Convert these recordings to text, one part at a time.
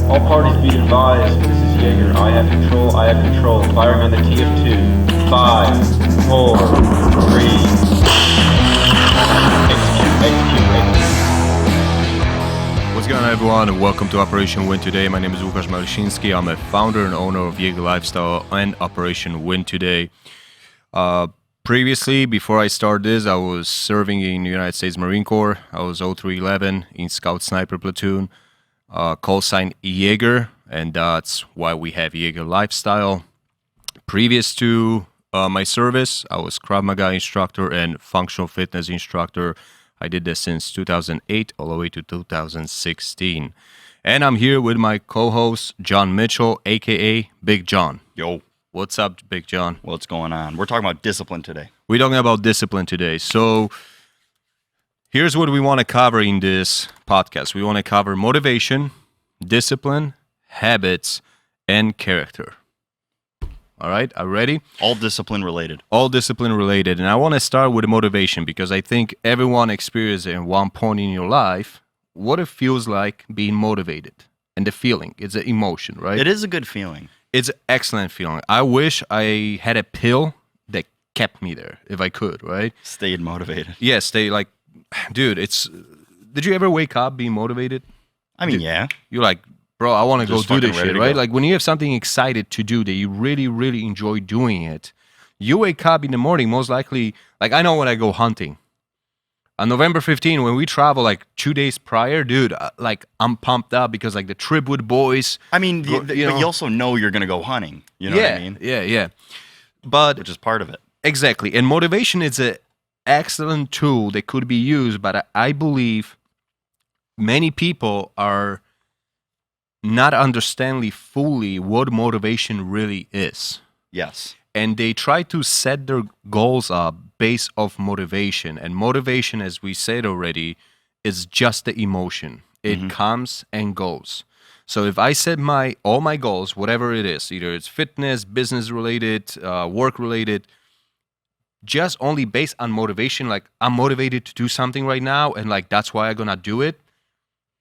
All parties be advised, this is Jaeger. I have control, Firing on the T of 2. 5, 4, 3. Execute. What's going on, everyone, and welcome to Operation Win Today. My name is Lukasz Malesinski. I'm a founder and owner of Jaeger Lifestyle and Operation Win Today. Previously, before I started this, I was serving in the United States Marine Corps. I was 0311 in Scout Sniper Platoon, call sign Jaeger, and that's why we have Jaeger Lifestyle. Previous to my service, I was Krav Maga instructor and functional fitness instructor. I did this since 2008 all the way to 2016. And I'm here with my co-host, John Mitchell, a.k.a. Big John. Yo. What's up, Big John? What's going on? We're talking about discipline today. We're talking about discipline today. So here's what we want to cover in this podcast. We want to cover motivation, discipline, habits, and character. All right, are you ready? All discipline related. All discipline related. And I want to start with motivation because I think everyone experiences at one point in your life what it feels like being motivated. And the feeling, it's an emotion, right? It is a good feeling. It's an excellent feeling. I wish I had a pill that kept me there if I could, right? Stayed motivated. Yeah, stay like, dude, it's, did you ever wake up being motivated? I mean, yeah. You're like, bro, I want to go Just do this fucking ready shit, to right? go. Like when you have something excited to do that you really, really enjoy doing it, you wake up in the morning, most likely, like I know when I go hunting. On November 15, when we travel like 2 days prior, dude, like I'm pumped up because like the trip with boys. I mean, But but you also know you're going to go hunting. You know yeah, what I mean? Yeah. But Which is part of it. exactly. And motivation is an excellent tool that could be used, but I believe many people are not understanding fully what motivation really is. Yes. And they try to set their goals up based off motivation. And motivation, as we said already, is just the emotion. It comes and goes. So if I set all my goals, whatever it is, either it's fitness, business related, work related, just only based on motivation, like I'm motivated to do something right now, and like that's why I'm gonna do it.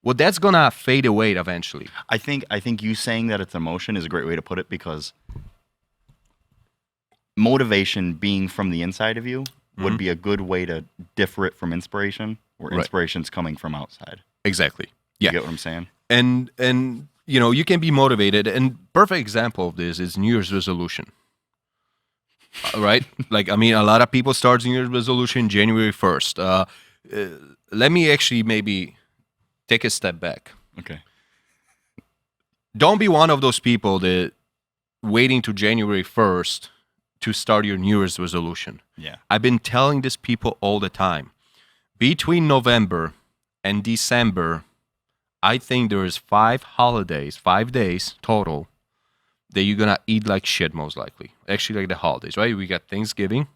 Well, that's gonna fade away eventually. I think you saying that it's emotion is a great way to put it because motivation being from the inside of you would be a good way to differ it from inspiration, where Right. inspiration's coming from outside. Exactly. You Yeah. get what I'm saying? And you know, you can be motivated, and perfect example of this is New Year's resolution. Right? Like, I mean, a lot of people start New Year's resolution January 1st. Let me actually maybe take a step back. Okay. Don't be one of those people that waiting to January 1st to start your New Year's resolution. Yeah. I've been telling these people all the time. Between November and December, I think there is 5 days total, that you're going to eat like shit, most likely. Actually, like the holidays, right? We got Thanksgiving.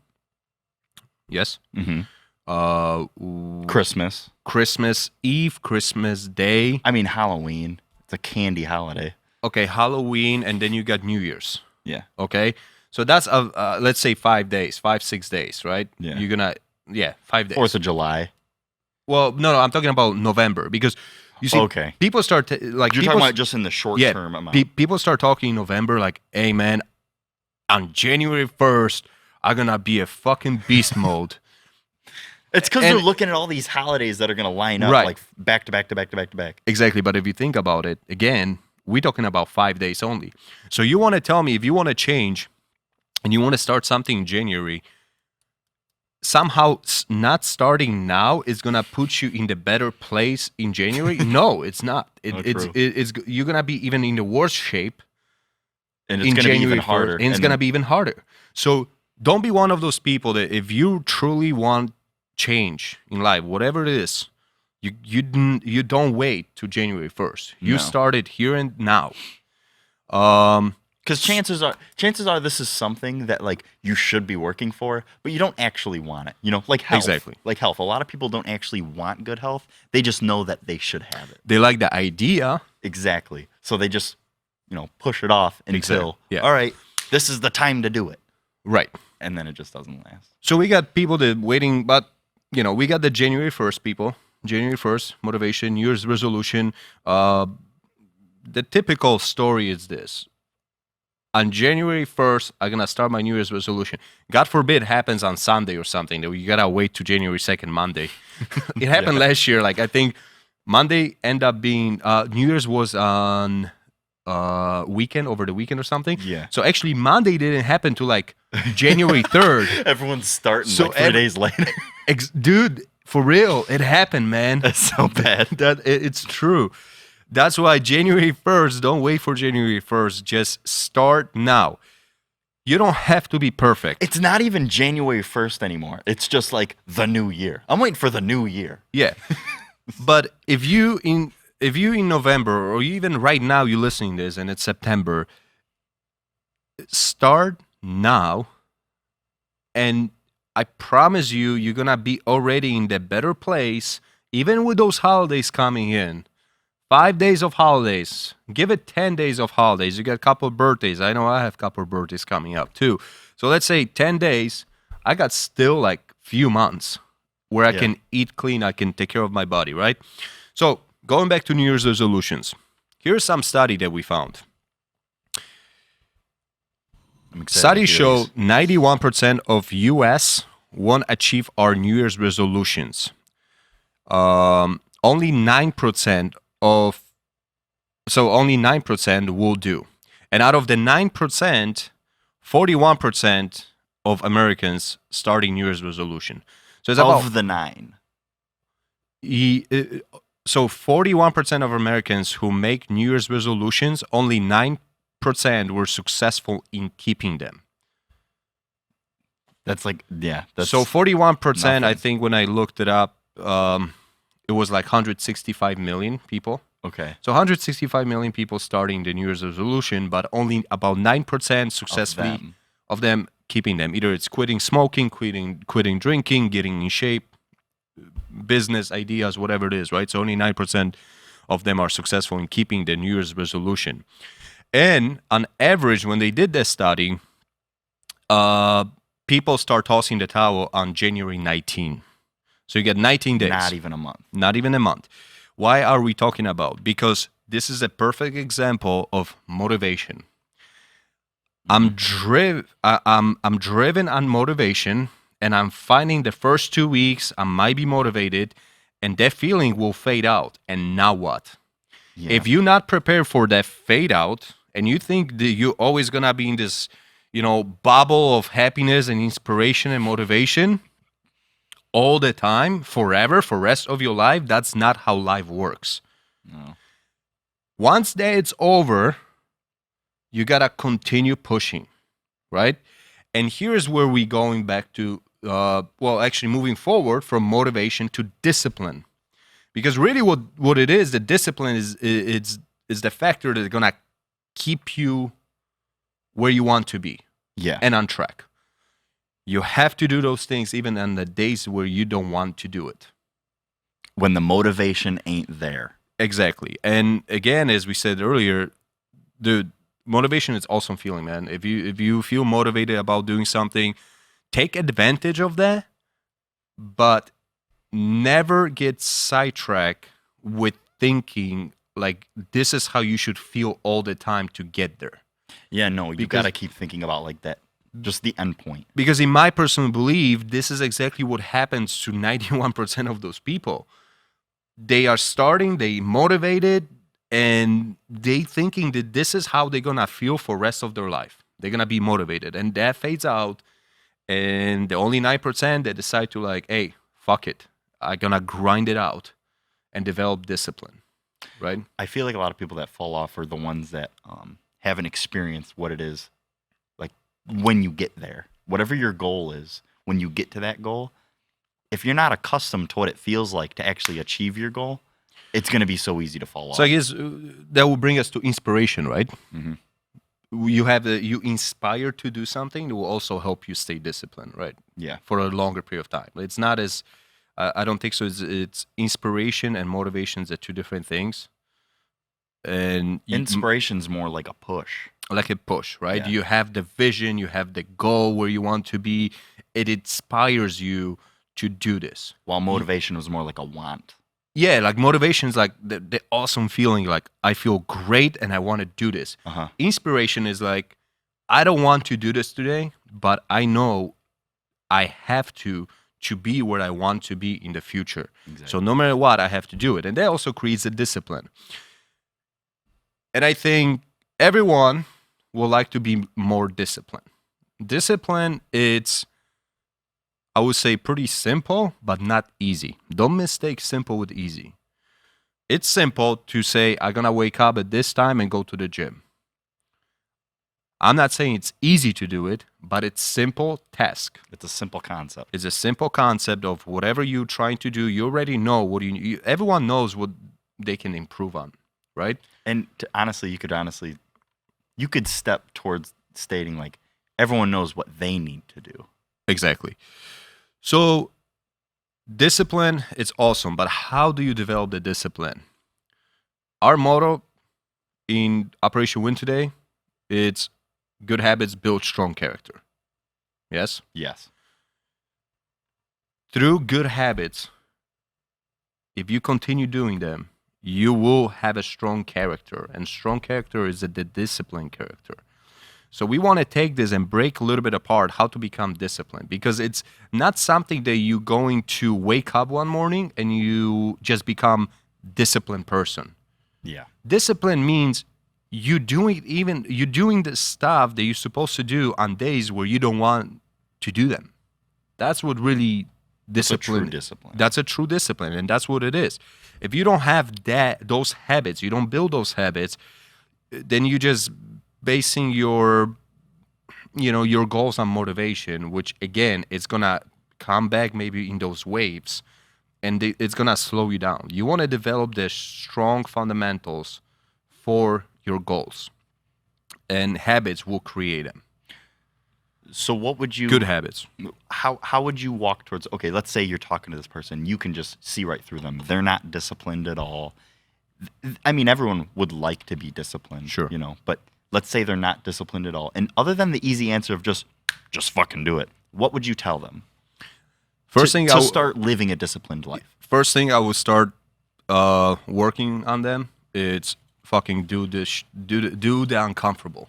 Yes. Mm-hmm. Christmas. Christmas Eve, Christmas Day. I mean, Halloween. It's a candy holiday. Okay, Halloween, and then you got New Year's. Yeah. Okay? So that's, let's say 5 days, 6 days, right? Yeah. You're going to, 5 days. 4th of July. Well, no, I'm talking about November because you see, Okay. people start You're people, talking about just in the short term amount. people start talking in November like, hey man, on January 1st, I'm gonna be a fucking beast mode. It's because and- they're looking at all these holidays that are going to line up Right. like back to back to back to back to back. Exactly, but if you think about it, again, we're talking about 5 days only. So you want to tell me if you want to change and you want to start something in January, somehow not starting now is gonna put you in the better place in January? No, it's not. Not It's true. you're gonna be even in the worse shape And it's in going to be January even harder. 1st, and it's gonna be even harder. So don't be one of those people that if you truly want change in life, whatever it is, you don't wait to January 1st. You No. start it here and now. Because chances are this is something that like you should be working for, but you don't actually want it. You know, like health. Exactly. Like health. A lot of people don't actually want good health. They just know that they should have it. They like the idea. Exactly. So they just, push it off until, Exactly. Yeah. all right, this is the time to do it. Right. And then it just doesn't last. So we got people that waiting, but we got the January 1st people. January 1st, motivation, New Year's resolution. the typical story is this. On January 1st, I'm going to start my New Year's resolution. God forbid it happens on Sunday or something. That you got to wait to January 2nd, Monday. It happened last year. Like, I think Monday ended up being, New Year's was on weekend, over the weekend or something. Yeah. So actually Monday didn't happen to like January 3rd. Everyone's starting So like 3 days later. Dude, for real, it happened, man. That's so bad. It's true. That's why January 1st, don't wait for January 1st. Just start now. You don't have to be perfect. It's not even January 1st anymore. It's just like the new year. I'm waiting for the new year. Yeah. But if you in November, or even right now you're listening to this and it's September, start now, and I promise you, you're gonna be already in the better place, even with those holidays coming in. 5 days of holidays. Give it 10 days of holidays. You get a couple of birthdays. I know I have a couple of birthdays coming up too. So let's say 10 days. I got still like few months where I can eat clean. I can take care of my body, right? So going back to New Year's resolutions. Here's some study that we found. I'm excited. Studies show 91% of U.S. won't achieve our New Year's resolutions. Only 9% only 9% will do. And out of the 9%, 41% of Americans starting New Year's resolution. So it's of the 9. So 41% of Americans who make New Year's resolutions, only 9% were successful in keeping them. That's like, that's so 41%, nothing. I think when I looked it up, it was like 165 million people. Okay. So 165 million people starting the New Year's resolution, but only about 9% successfully of them keeping them. Either it's quitting smoking, quitting drinking, getting in shape, business ideas, whatever it is, right? So only 9% of them are successful in keeping the New Year's resolution. And on average, when they did this study, people start tossing the towel on January 19. So you get 19 days. Not even a month. Not even a month. Why are we talking about? Because this is a perfect example of motivation. I'm driven on motivation, and I'm finding the first 2 weeks I might be motivated, and that feeling will fade out. And now what? Yeah. If you're not prepared for that fade out, and you think that you're always gonna be in this, bubble of happiness and inspiration and motivation all the time, forever, for the rest of your life, that's not how life works. No. Once that's over, you gotta continue pushing, right? And here's where we're going back to, moving forward from motivation to discipline. Because really what it is, the discipline is the factor that's gonna keep you where you want to be and on track. You have to do those things even on the days where you don't want to do it. When the motivation ain't there. Exactly. And again, as we said earlier, dude, motivation is awesome feeling, man. If you feel motivated about doing something, take advantage of that, but never get sidetracked with thinking like this is how you should feel all the time to get there. Yeah, no, you got to keep thinking about like that. Just the end point. Because in my personal belief, this is exactly what happens to 91% of those people. They are starting, they motivated, and they thinking that this is how they're going to feel for the rest of their life. They're going to be motivated. And that fades out. And the only 9% that decide to like, hey, fuck it. I'm going to grind it out and develop discipline, right? I feel like a lot of people that fall off are the ones that haven't experienced what it is like when you get there. Whatever your goal is, when you get to that goal, if you're not accustomed to what it feels like to actually achieve your goal, it's going to be so easy to fall off. So I guess that will bring us to inspiration, right? Mm-hmm. You inspire to do something that will also help you stay disciplined, right? Yeah. For a longer period of time. It's not as, I don't think so. It's inspiration and motivation are two different things. And inspiration's more like a push. Like a push, right? Yeah. You have the vision, you have the goal where you want to be. It inspires you to do this. While motivation was more like a want. Yeah, like motivation is like the awesome feeling, like I feel great and I want to do this. Uh-huh. Inspiration is like, I don't want to do this today, but I know I have to be where I want to be in the future. Exactly. So no matter what, I have to do it. And that also creates a discipline. And I think everyone would like to be more disciplined. Discipline, it's, I would say, pretty simple, but not easy. Don't mistake simple with easy. It's simple to say, I'm going to wake up at this time and go to the gym. I'm not saying it's easy to do it, but it's simple task. It's a simple concept. It's a simple concept of whatever you're trying to do. You already know what everyone knows what they can improve on, right? And honestly, you could step towards stating like everyone knows what they need to do. Exactly. So discipline, it's awesome, but how do you develop the discipline? Our motto in Operation Win today, it's good habits build strong character. Yes? Yes. Through good habits, if you continue doing them, you will have a strong character. And strong character is the disciplined character. So we want to take this and break a little bit apart how to become disciplined, because it's not something that you're going to wake up one morning and you just become disciplined person. Yeah. Discipline means you doing the stuff that you're supposed to do on days where you don't want to do them. That's what really discipline. That's a true discipline. That's a true discipline, and that's what it is. If you don't have those habits, you don't build those habits, then you just basing your goals on motivation, which again, it's gonna come back maybe in those waves, and it's gonna slow you down. You want to develop the strong fundamentals for your goals, and habits will create them. So what would you Good habits. How would you walk towards, okay, let's say you're talking to this person, you can just see right through them. They're not disciplined at all. I mean, everyone would like to be disciplined, Sure. But let's say they're not disciplined at all. And other than the easy answer of just fucking do it, what would you tell them? First thing to start living a disciplined life. First thing I would start working on them. It's fucking do the uncomfortable.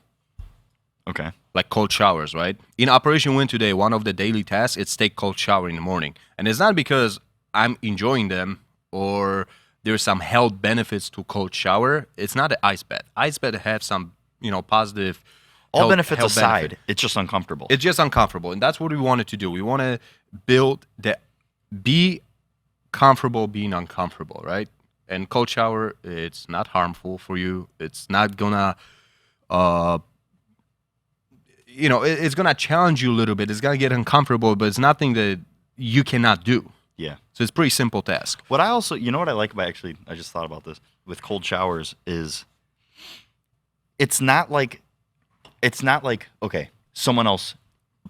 Okay. Like cold showers, right? In Operation Win today, one of the daily tasks is take cold shower in the morning, and it's not because I'm enjoying them or there's some health benefits to cold shower. It's not an ice bath. Ice bath have some positive. All benefits health aside, benefit. it's just uncomfortable. It's just uncomfortable, and that's what we wanted to do. We want to be comfortable being uncomfortable, right? And cold shower, it's not harmful for you. It's not gonna, it's gonna challenge you a little bit. It's gonna get uncomfortable, but it's nothing that you cannot do. Yeah. So it's a pretty simple task. What I also, what I like about, actually, I just thought about this with cold showers is it's not like, okay, someone else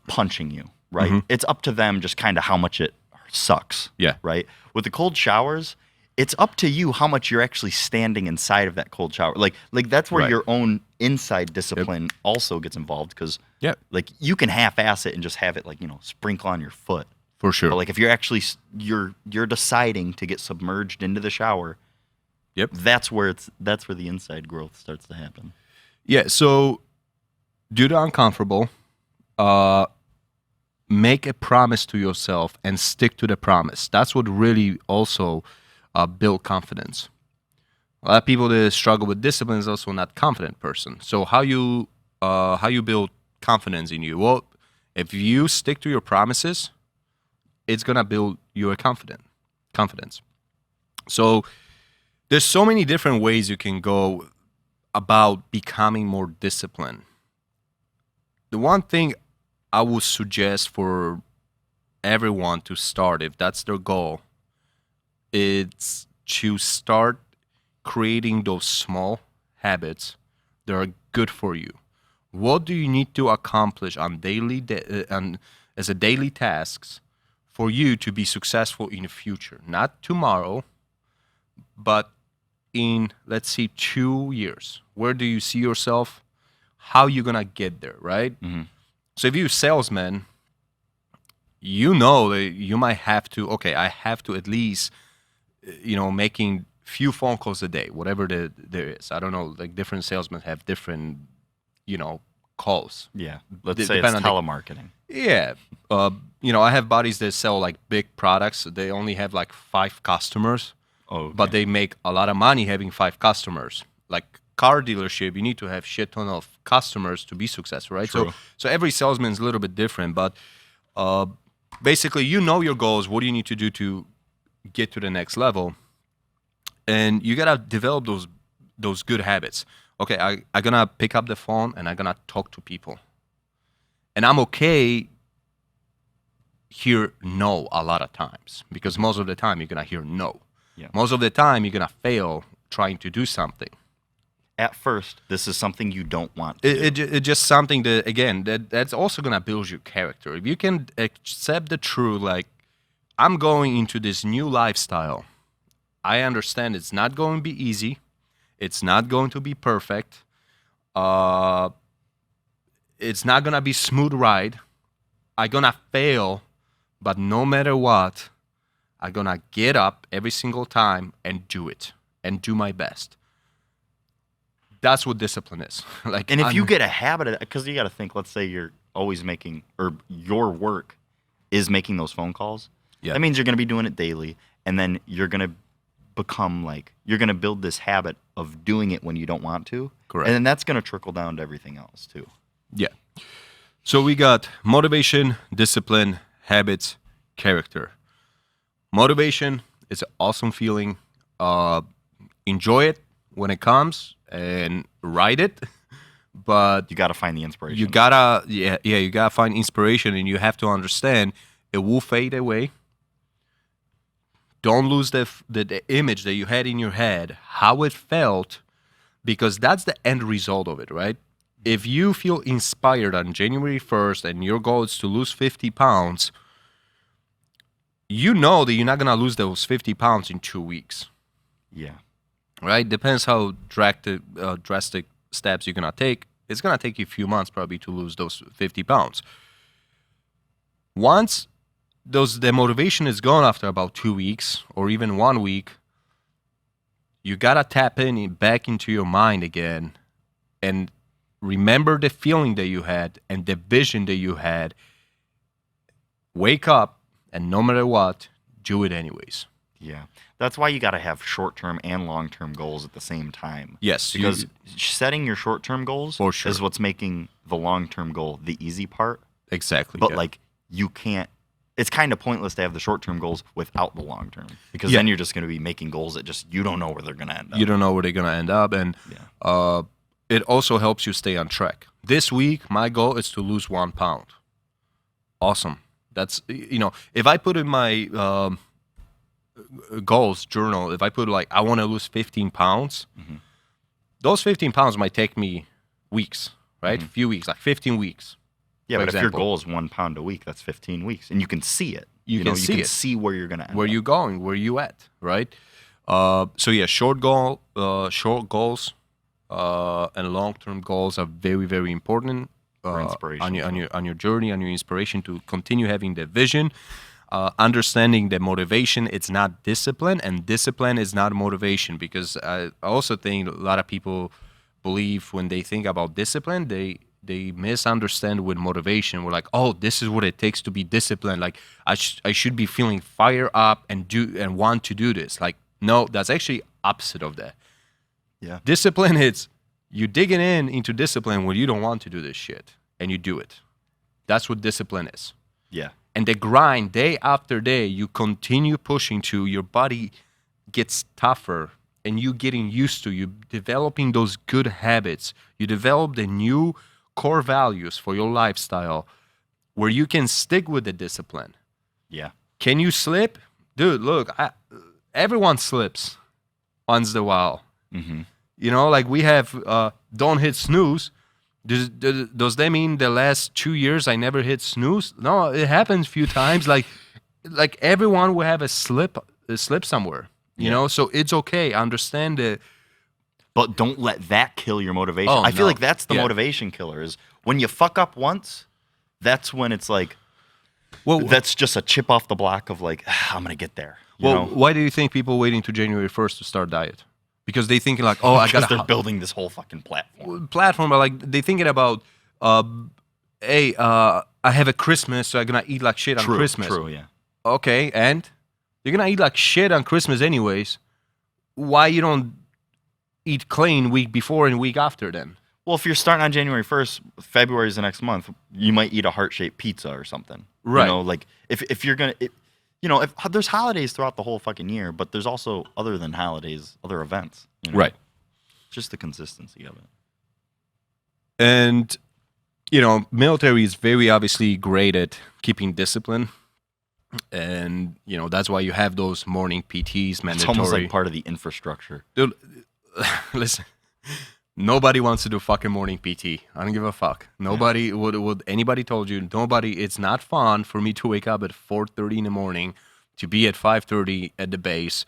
punching you, right? Mhm. It's up to them just kind of how much it sucks. Yeah. Right? With the cold showers, it's up to you how much you're actually standing inside of that cold shower. Like that's where Right. your own inside discipline also gets involved, because Yeah, like you can half-ass it and just have it like, sprinkle on your foot. for sure. But like if you're actually you're deciding to get submerged into the shower, Yep. that's where the inside growth starts to happen. Yeah. So do the uncomfortable. Make a promise to yourself and stick to the promise. That's what really also build confidence. A lot of people that struggle with discipline is also not confident person. So how you build confidence in you? Well, if you stick to your promises, it's gonna build your confidence. So there's so many different ways you can go about becoming more disciplined. The one thing I would suggest for everyone to start, if that's their goal, is to start creating those small habits that are good for you. What do you need to accomplish on as a daily tasks for you to be successful in the future? Not tomorrow, but in, let's say, 2 years. Where do you see yourself? How you gonna get there, right? Mhm. So if you're a salesman, you know that you might have to, okay, I have to at least making few phone calls a day, whatever there is. I don't know, like different salesmen have different, calls. Yeah. Let's say it's depend on telemarketing. Yeah. I have buddies that sell like big products. They only have like 5 customers, Oh, but they make a lot of money having 5 customers. Like car dealership, you need to have shit ton of customers to be successful, right? True. So every salesman is a little bit different, but basically, your goals. What do you need to do to get to the next level? And you gotta develop those good habits. Okay, I'm gonna pick up the phone and I'm gonna talk to people, and I'm okay hear no a lot of times, because most of the time you're gonna hear no. Yeah. Most of the time you're gonna fail trying to do something. At first, this is something you don't want to do. It's just something that, again, that's also gonna build your character. If you can accept the truth, like, I'm going into this new lifestyle, I understand it's not going to be easy, it's not going to be perfect, it's not gonna be smooth ride, I'm gonna fail, but no matter what, I'm gonna get up every single time and do it and do my best. That's what discipline is. Like, And if you get a habit of it, because you got to think, let's say you're always making, or your work is making those phone calls. Yeah. That means you're going to be doing it daily, and then you're going to become like, you're going to build this habit of doing it when you don't want to. Correct. And then that's going to trickle down to everything else too. Yeah. So we got motivation, discipline, habits, character. Motivation is an awesome feeling. Enjoy it when it comes and ride it. But You got to find the inspiration. you gotta find inspiration, and you have to understand it will fade away. Don't lose the image that you had in your head, how it felt, because that's the end result of it, right? If you feel inspired on January 1st and your goal is to lose 50 pounds, you know that you're not gonna lose those 50 pounds in 2 weeks, Yeah. right? Depends how drastic steps you're gonna take. It's gonna take you a few months probably to lose those 50 pounds. Once the motivation is gone after about 2 weeks or even 1 week, you gotta tap back into your mind again and remember the feeling that you had and the vision that you had. Wake up, and no matter what, do it anyways. Yeah. That's why you got to have short-term and long-term goals at the same time. Yes, Because setting your short-term goals For sure. is what's making the long-term goal the easy part. exactly. But yeah. like you can't, it's kind of pointless to have the short-term goals without the long-term, because Yeah. then you're just going to be making goals that just, you don't know where they're going to end up. You don't know where they're gonna end up, and it also helps you stay on track. This week, my goal is to lose 1 pound. Awesome. That's, if I put in my goals journal, if I put like I want to lose 15 pounds, those 15 pounds might take me weeks, right? Few weeks, like 15 weeks. Yeah, for but if example. your goal is 1 pound a week, that's 15 weeks, and you can see it. You can see it. see where you're going to end Where up. you going? Where you at? Right? So yeah, short goals, and long-term goals are very, very important inspiration on your journey, on your inspiration to continue having the vision. Understanding that motivation, it's not discipline, and discipline is not motivation, because I also think a lot of people believe when they think about discipline, they misunderstand with motivation. We're like, oh, this is what it takes to be disciplined. Like I should be feeling fire up and want to do this. Like, no, that's actually opposite of that. Yeah. Discipline is you digging into discipline when you don't want to do this shit and you do it. That's what discipline is. Yeah. And the grind, day after day, you continue pushing to your body gets tougher, and you getting used to, you developing those good habits. You develop the new core values for your lifestyle where you can stick with the discipline. Yeah. Can you slip? Dude, look, everyone slips once in a while. Mm-hmm. Like we have don't hit snooze. Does that mean the last 2 years I never hit snooze? No, it happens a few times. Like everyone will have a slip somewhere. So it's okay. Understand it. But don't let that kill your motivation. Oh, I feel no. like that's the Yeah. motivation killer, is when you fuck up once, that's when it's like, Well, that's just a chip off the block of like, I'm going to get there. know? Why do you think people waiting to January 1st to start diet? Because they thinking like, oh, I Because got they're building this whole fucking platform. but like they thinking about, hey, I have a Christmas, so I'm gonna eat like shit on Christmas. True, yeah. Okay, and you're gonna eat like shit on Christmas anyways. Why you don't eat clean week before and week after then? Well, if you're starting on January 1st, February is the next month, you might eat a heart-shaped pizza or something. Right. You know, like, if you're going to, if there's holidays throughout the whole fucking year, but there's also, other than holidays, other events. You know? Right. Just the consistency of it. And, military is very obviously great at keeping discipline. And, that's why you have those morning PTs mandatory. It's almost like part of the infrastructure. Dude, listen, nobody wants to do fucking morning PT. I don't give a fuck. Nobody would anybody told you, it's not fun for me to wake up at 4:30 in the morning, to be at 5:30 at the base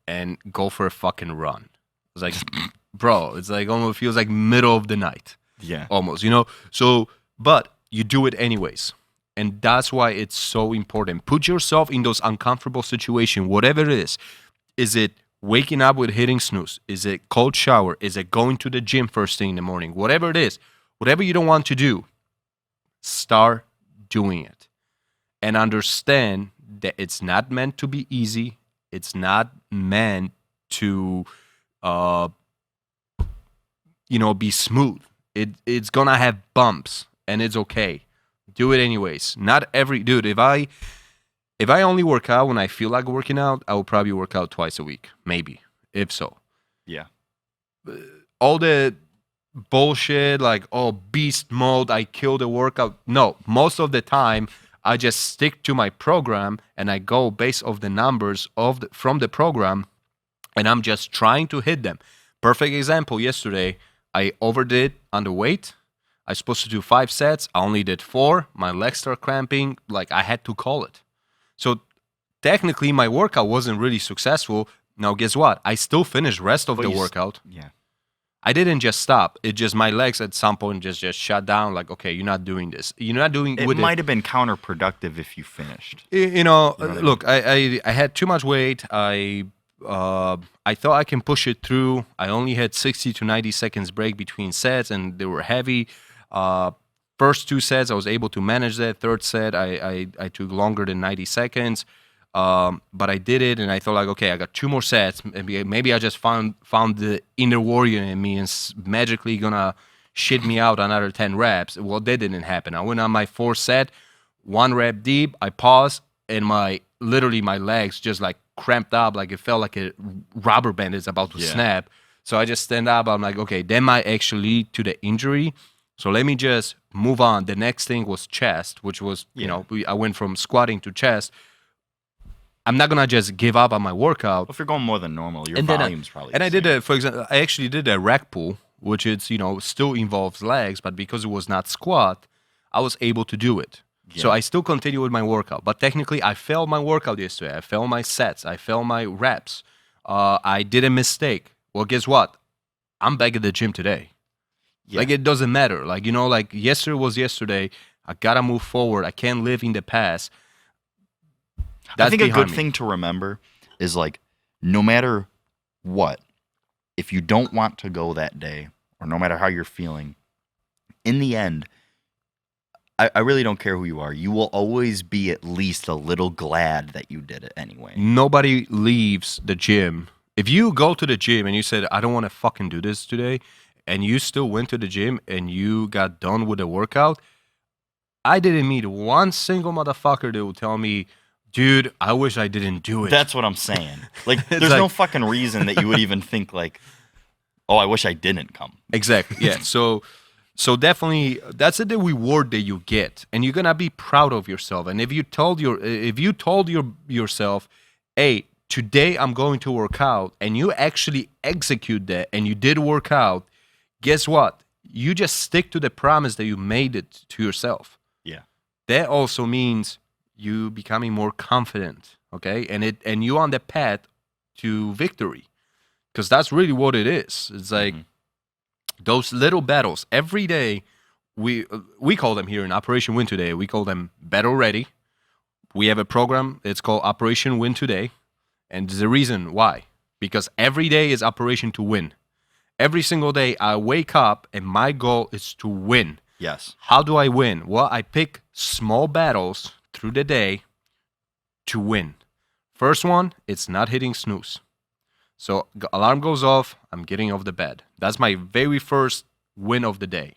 and go for a fucking run. It's like, bro, it's like almost feels like middle of the night. Yeah. Almost, So, but you do it anyways. And that's why it's so important. Put yourself in those uncomfortable situations, whatever it is. Is it waking up with hitting snooze? Is it cold shower? Is it going to the gym first thing in the morning? Whatever it is, whatever you don't want to do, start doing it. And understand that it's not meant to be easy. It's not meant to, be smooth. It's going to have bumps, and it's okay. Do it anyways. Not every... Dude, if I only work out when I feel like working out, I will probably work out twice a week. Maybe. If so. Yeah. All the bullshit, like, beast mode, I kill the workout. No. Most of the time, I just stick to my program, and I go based off the numbers from the program, and I'm just trying to hit them. Perfect example, yesterday, I overdid on the weight. I was supposed to do 5 sets. I only did 4. My legs start cramping. Like, I had to call it. So technically, my workout wasn't really successful. Now, guess what? I still finished rest of the workout. Yeah. I didn't just stop. It just, my legs at some point just shut down. Like, okay, you're not doing this. You're not doing it. Might have been counterproductive if you finished. Look, I had too much weight. I thought I can push it through. I only had 60 to 90 seconds break between sets, and they were heavy. First 2 sets, I was able to manage that. Third set, I took longer than 90 seconds. But I did it, and I thought, like, okay, I got 2 more sets. Maybe I just found the inner warrior in me and magically gonna shit me out another 10 reps. Well, that didn't happen. I went on my 4th set, 1 rep deep. I paused, and my legs just like cramped up, like it felt like a rubber band is about to snap. So I just stand up. I'm like, okay, that might actually lead to the injury. So let me just move on. The next thing was chest, which was, I went from squatting to chest. I'm not gonna just give up on my workout. Well, if you're going more than normal, your volume's probably. And I did for example, I actually did a rack pull, which it's still involves legs, but because it was not squat, I was able to do it. Yeah. So I still continue with my workout, but technically I failed my workout yesterday. I failed my sets. I failed my reps. I did a mistake. Well, guess what? I'm back at the gym today. Yeah. Like, it doesn't matter. Like, like yesterday was yesterday. I gotta move forward. I can't live in the past. I think a good thing to remember is, like, no matter what, if you don't want to go that day, or no matter how you're feeling, in the end, I really don't care who you are. You will always be at least a little glad that you did it anyway. Nobody leaves the gym. If you go to the gym and you said, I don't want to fucking do this today, and you still went to the gym and you got done with the workout, I didn't meet one single motherfucker that would tell me, dude, I wish I didn't do it. That's what I'm saying. Like, there's no fucking reason that you would even think, like, oh, I wish I didn't come. Exactly, yeah. So definitely, that's the reward that you get, and you're gonna be proud of yourself. And if you told yourself, hey, today I'm going to work out, and you actually execute that, and you did work out, guess what? You just stick to the promise that you made it to yourself. Yeah. That also means you becoming more confident, okay? And you on the path to victory, because that's really what it is. It's like those little battles every day. We call them here in Operation Win Today. We call them Battle Ready. We have a program. It's called Operation Win Today, And there's a reason why. Because every day is operation to win. Every single day I wake up and my goal is to win. Yes. How do I win? Well, I pick small battles through the day to win. First one, it's not hitting snooze. So alarm goes off, I'm getting off the bed. That's my very first win of the day.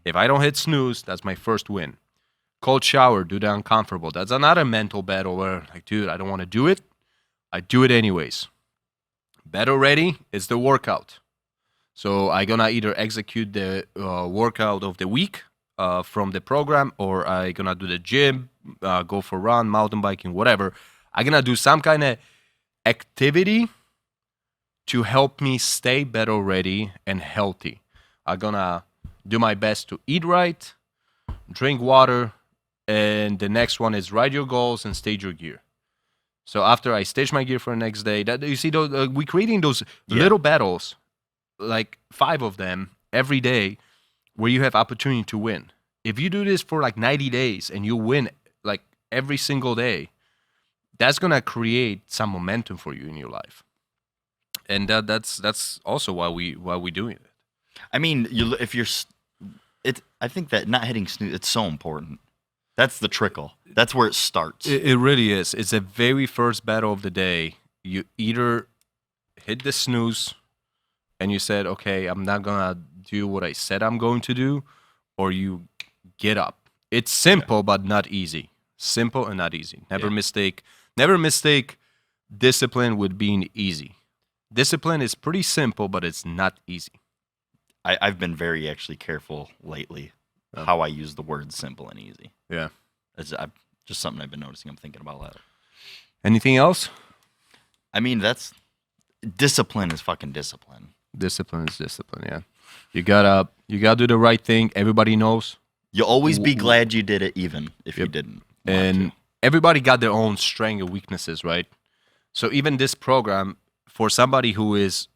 If I don't hit snooze, that's my first win. Cold shower, do the uncomfortable. That's another mental battle where, like, dude, I don't want to do it. I do it anyways. Bed already is the workout. So I gonna either execute the workout of the week from the program, or I gonna do the gym, go for a run, mountain biking, whatever. I gonna do some kind of activity to help me stay better ready and healthy. I'm gonna do my best to eat right, drink water, and the next one is write your goals and stage your gear. So after I stage my gear for the next day, that you see, those we creating those little battles, like 5 of them every day, where you have opportunity to win. If you do this for like 90 days and you win like every single day, that's gonna create some momentum for you in your life. And that's also why we doing it. I mean, I think that not hitting snooze, it's so important. That's the trickle. That's where it starts. It really is. It's the very first battle of the day. You either hit the snooze and you said, okay, I'm not gonna do what I said I'm going to do, or you get up. It's simple but not easy. Simple and not easy. Never mistake discipline with being easy. Discipline is pretty simple, but it's not easy. I've been very actually careful lately how I use the words simple and easy. Yeah. It's just something I've been noticing. I'm thinking about that. Anything else? I mean, that's discipline is fucking discipline. Discipline is discipline, yeah. You gotta do the right thing. Everybody knows. You'll always be glad you did it, even if you didn't. And everybody got their own strengths and weaknesses, right? So even this program, for somebody who is,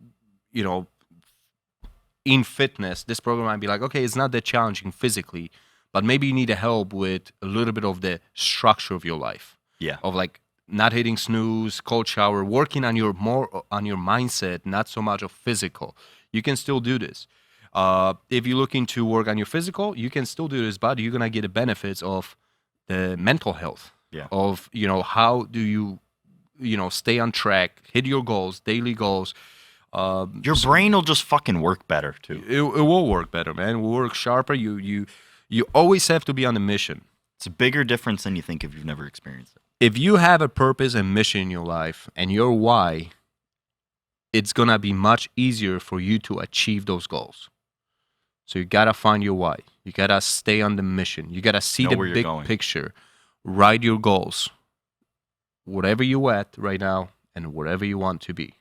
in fitness, this program might be like, okay, it's not that challenging physically, but maybe you need help with a little bit of the structure of your life. Yeah. Of like not hitting snooze, cold shower, working on your mindset, not so much of physical. You can still do this. If you're looking to work on your physical, you can still do this, but you're gonna get the benefits of the mental health. Yeah. Of how do you stay on track, hit your goals, daily goals. Your brain will just fucking work better too. It will work better, man. It will work sharper. You always have to be on a mission. It's a bigger difference than you think if you've never experienced it. If you have a purpose and mission in your life and your why, it's gonna be much easier for you to achieve those goals. So you gotta find your why. You gotta stay on the mission. You gotta see the big picture. Write your goals. Whatever you're at right now and wherever you want to be.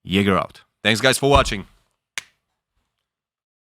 Jaeger out. Thanks, guys, for watching.